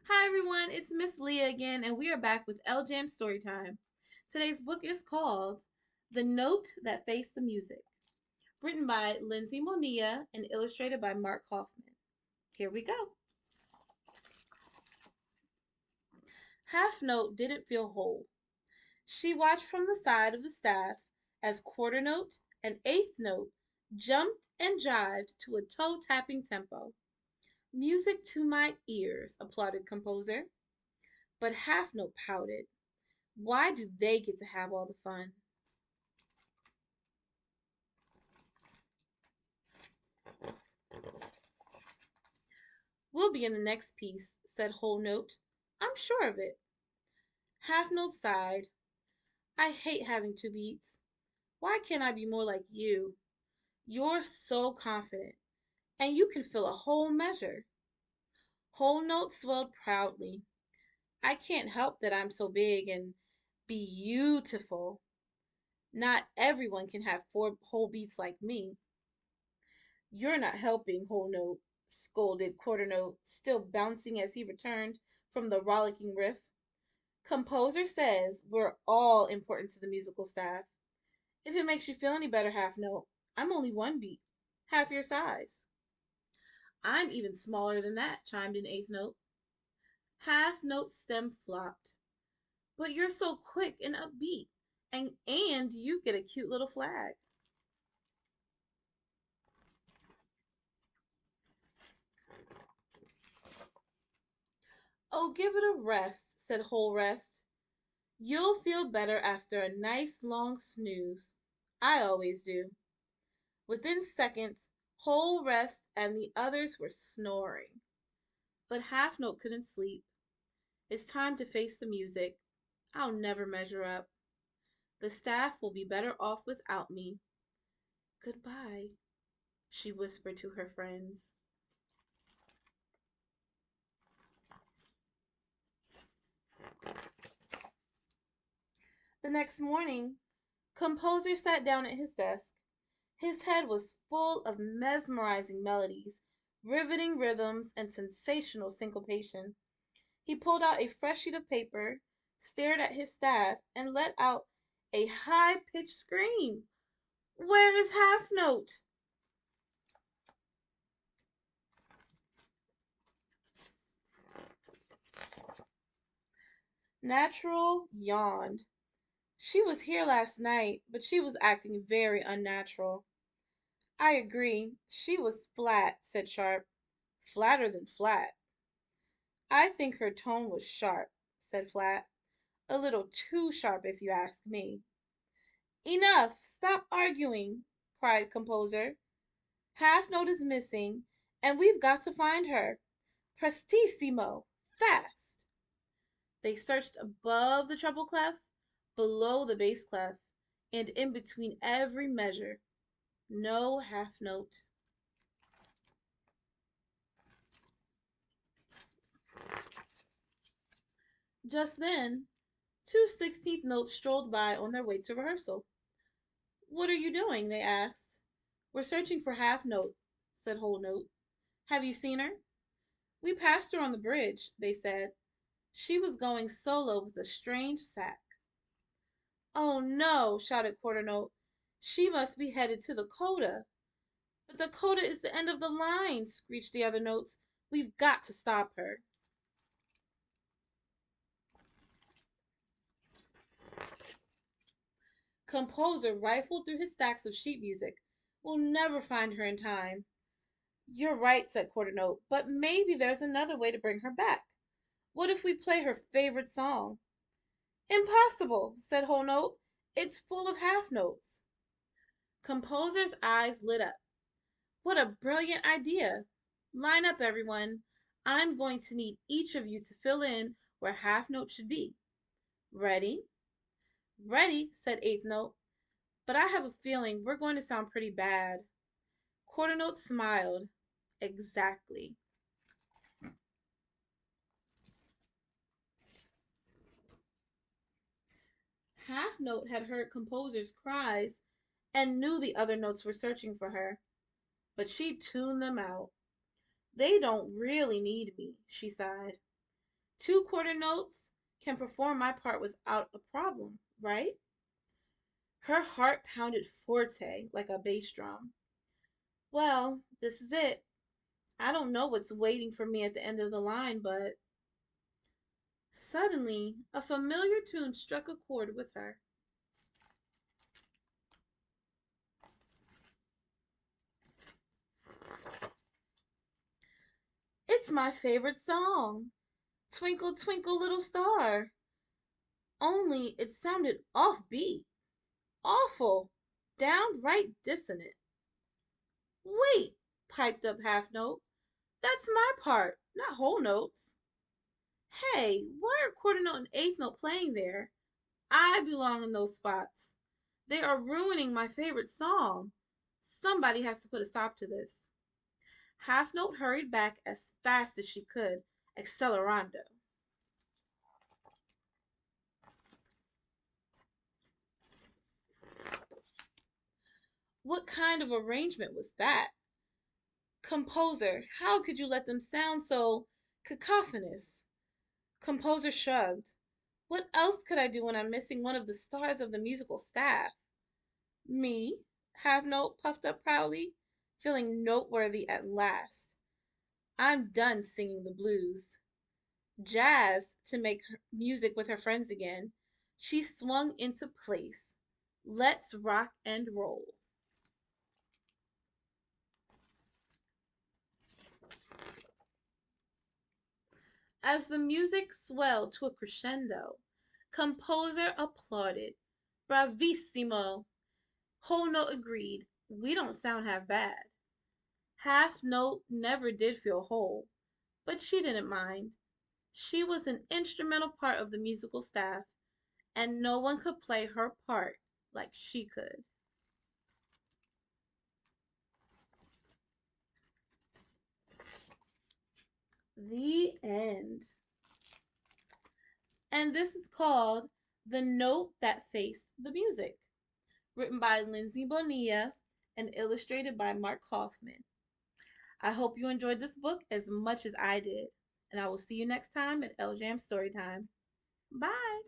Hi everyone, it's Miss Leah again, and we are back with LJM Storytime. Today's book is called The Note That Faced the Music, written by Lindsay Bonilla and illustrated by Mark Kaufman. Here we go. Half Note didn't feel whole. She watched from the side of the staff as Quarter Note and Eighth Note jumped and jived to a toe-tapping tempo. Music to my ears, applauded composer. But Half Note pouted. Why do they get to have all the fun? We'll be in the next piece, said Whole Note. I'm sure of it. Half Note sighed. I hate having two beats. Why can't I be more like you? You're so confident, and you can fill a whole measure. Whole Note swelled proudly. I can't help that I'm so big and beautiful. Not everyone can have four whole beats like me. You're not helping, Whole Note, scolded Quarter Note, still bouncing as he returned from the rollicking riff. Composer says we're all important to the musical staff. If it makes you feel any better, Half Note, I'm only one beat, half your size. I'm even smaller than that, chimed in Eighth Note. Half Note's stem flopped. But you're so quick and upbeat, and you get a cute little flag. Oh, give it a rest, said Whole Rest. You'll feel better after a nice long snooze. I always do. Within seconds, Whole Rest and the others were snoring. But Half Note couldn't sleep. It's time to face the music. I'll never measure up. The staff will be better off without me. Goodbye, she whispered to her friends. The next morning, Composer sat down at his desk. His head was full of mesmerizing melodies, riveting rhythms, and sensational syncopation. He pulled out a fresh sheet of paper, stared at his staff, and let out a high-pitched scream. Where is Half Note? Natural yawned. She was here last night, but she was acting very unnatural. I agree. She was flat, said Sharp. Flatter than flat. I think her tone was sharp, said Flat. A little too sharp, if you ask me. Enough! Stop arguing, cried Composer. Half Note is missing, and we've got to find her. Prestissimo! Fast! They searched above the treble clef, below the bass clef, and in between every measure. No half note. Just then, two 16th notes strolled by on their way to rehearsal. What are you doing? They asked. We're searching for Half Note, said Whole Note. Have you seen her? We passed her on the bridge, they said. She was going solo with a strange sack. Oh no, shouted Quarter Note. She must be headed to the coda. But the coda is the end of the line, screeched the other notes. We've got to stop her. Composer rifled through his stacks of sheet music. We'll never find her in time. You're right, said Quarter Note, but maybe there's another way to bring her back. What if we play her favorite song? Impossible, said Whole Note. It's full of half notes. Composer's eyes lit up. What a brilliant idea! Line up, everyone. I'm going to need each of you to fill in where half note should be. Ready? Ready, said Eighth Note. But I have a feeling we're going to sound pretty bad. Quarter Note smiled. Exactly. Half Note had heard Composer's cries and knew the other notes were searching for her, but she tuned them out. They don't really need me, she sighed. Two quarter notes can perform my part without a problem, right? Her heart pounded forte like a bass drum. Well, this is it. I don't know what's waiting for me at the end of the line, but suddenly a familiar tune struck a chord with her. It's my favorite song, Twinkle, Twinkle, Little Star. Only it sounded offbeat, awful, downright dissonant. Wait, piped up Half Note. That's my part, not whole notes. Hey, why are quarter note and eighth note playing there? I belong in those spots. They are ruining my favorite song. Somebody has to put a stop to this. Half Note hurried back as fast as she could, accelerando. What kind of arrangement was that? Composer, how could you let them sound so cacophonous? Composer shrugged. What else could I do when I'm missing one of the stars of the musical staff? Me? Half Note puffed up proudly, feeling noteworthy at last. I'm done singing the blues. Jazz to make music with her friends again. She swung into place. Let's rock and roll. As the music swelled to a crescendo, composer applauded. Bravissimo! Whole note agreed. We don't sound half bad. Half note never did feel whole, but she didn't mind. She was an instrumental part of the musical staff, and no one could play her part like she could. The end. And this is called The Note That Faced the Music, written by Lindsay Bonilla and illustrated by Mark Kaufman. I hope you enjoyed this book as much as I did, and I will see you next time at LJAM Storytime. Bye!